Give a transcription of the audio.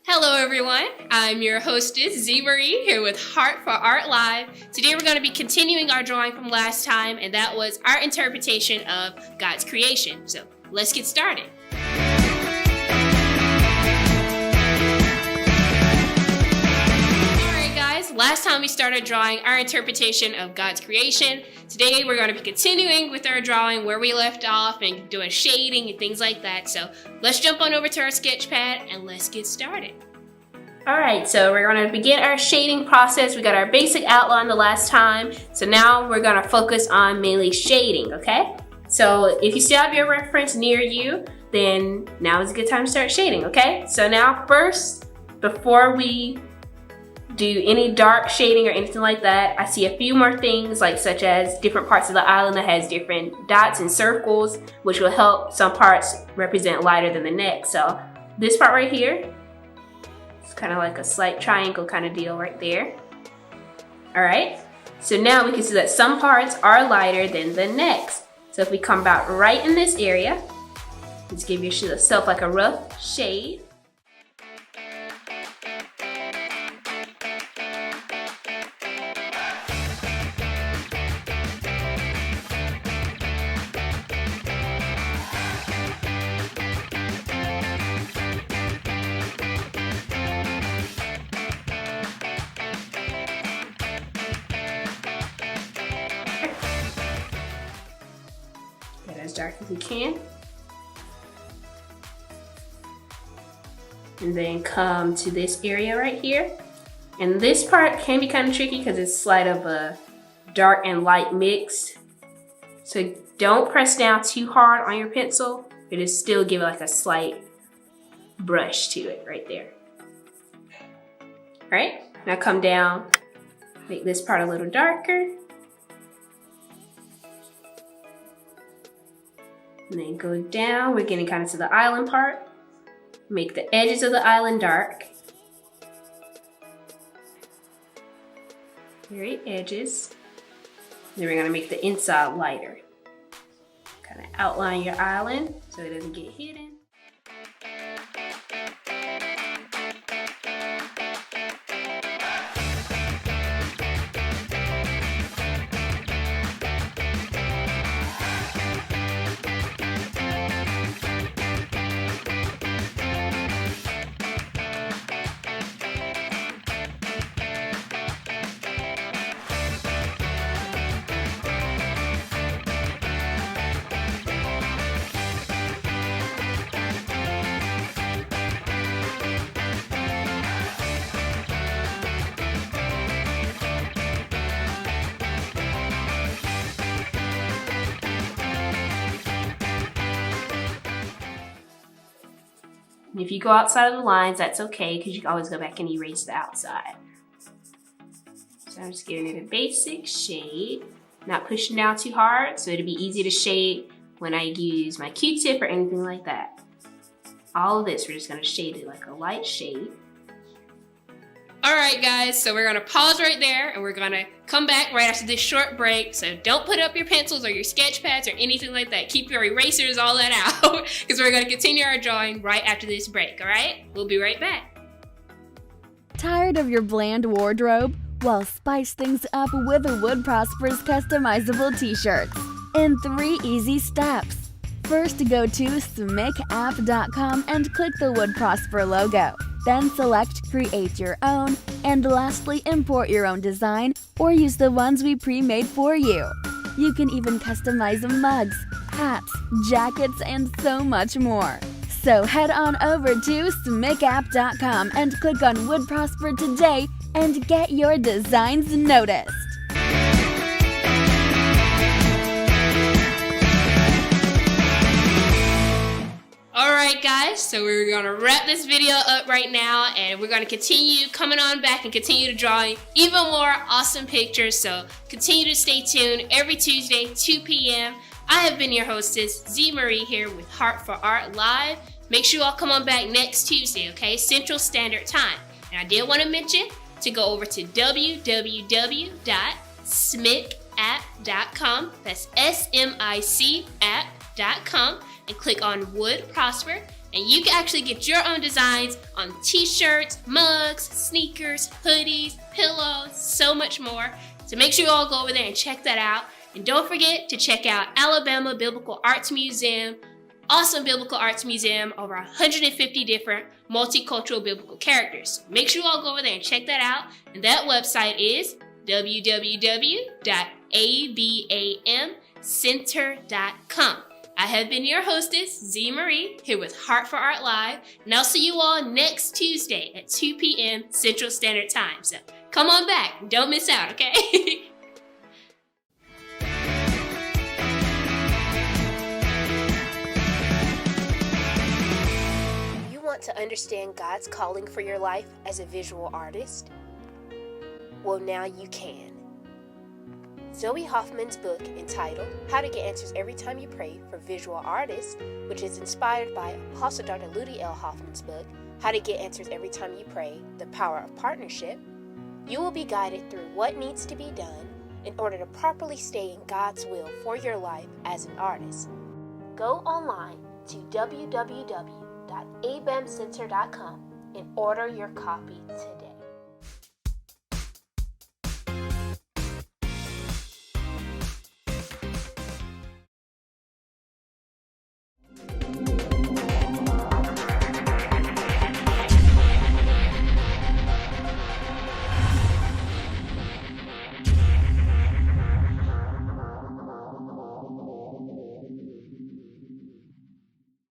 Hello everyone, I'm your hostess ZMarie here with Heart for Art Live. Today we're going to be continuing our drawing from last time, and that was our interpretation of God's creation. So let's get started. Alright guys, last time we started drawing our interpretation of God's creation. Today we're going to be continuing with our drawing where we left off and doing shading and things like that. So let's jump on over to our sketch pad and let's get started. Alright, so we're going to begin our shading process. We got our basic outline the last time. So now we're going to focus on mainly shading, okay? So if you still have your reference near you, then now is a good time to start shading, okay? So now first, before we do any dark shading or anything like that, I see a few more things such as different parts of the island that has different dots and circles, which will help some parts represent lighter than the next. So this part right here, it's kind of like a slight triangle kind of deal right there. All right, so now we can see that some parts are lighter than the next. So if we come about right in this area, let's give yourself like a rough shade. Get as dark as you can. And then come to this area right here. And this part can be kind of tricky because it's slight of a dark and light mix. So don't press down too hard on your pencil, but just still give it like a slight brush to it right there. All right, now come down, make this part a little darker. And then go down, we're getting kind of to the island part. Make the edges of the island dark. Very edges. Then we're gonna make the inside lighter. Kind of outline your island so it doesn't get hidden. And if you go outside of the lines, that's okay, because you can always go back and erase the outside. So I'm just giving it a basic shade, not pushing down too hard, so it'll be easy to shade when I use my Q-tip or anything like that. All of this, we're just gonna shade it like a light shade. All right guys, so we're gonna pause right there and we're gonna come back right after this short break. So don't put up your pencils or your sketch pads or anything like that. Keep your erasers, all that out, because we're gonna continue our drawing right after this break, all right? We'll be right back. Tired of your bland wardrobe? Well, spice things up with Wood Prosper's customizable t-shirts in 3 easy steps. First, go to SIGNUP.com and click the Wood Prosper logo. Then select Create Your Own, and lastly, import your own design or use the ones we pre-made for you. You can even customize mugs, hats, jackets, and so much more. So head on over to SIGNUP.com and click on Wood Prosper today and get your designs noticed. Alright guys, so we're going to wrap this video up right now, and we're going to continue coming on back and continue to drawing even more awesome pictures. So continue to stay tuned every Tuesday, 2 p.m. I have been your hostess, ZMarie, here with Heart for Art Live. Make sure you all come on back next Tuesday, okay? Central Standard Time. And I did want to mention to go over to www.smicapp.com. That's SMIC app.com. And click on Wood Prosper, And you can actually get your own designs on t-shirts, mugs, sneakers, hoodies, pillows, so much more. So make sure you all go over there and check that out. And don't forget to check out Alabama Biblical Arts Museum. Awesome biblical arts museum, over 150 different multicultural biblical characters. Make sure you all go over there and check that out. And that website is www.abamcenter.com. I have been your hostess, Z Marie, here with Heart for Art Live, and I'll see you all next Tuesday at 2 p.m. Central Standard Time. So come on back, don't miss out, okay? You want to understand God's calling for your life as a visual artist? Well, now you can. Zoe Hoffman's book entitled How to Get Answers Every Time You Pray for Visual Artists, which is inspired by Apostle Dr. Ludi L. Hoffman's book, How to Get Answers Every Time You Pray, The Power of Partnership, you will be guided through what needs to be done in order to properly stay in God's will for your life as an artist. Go online to www.abamcenter.com and order your copy today.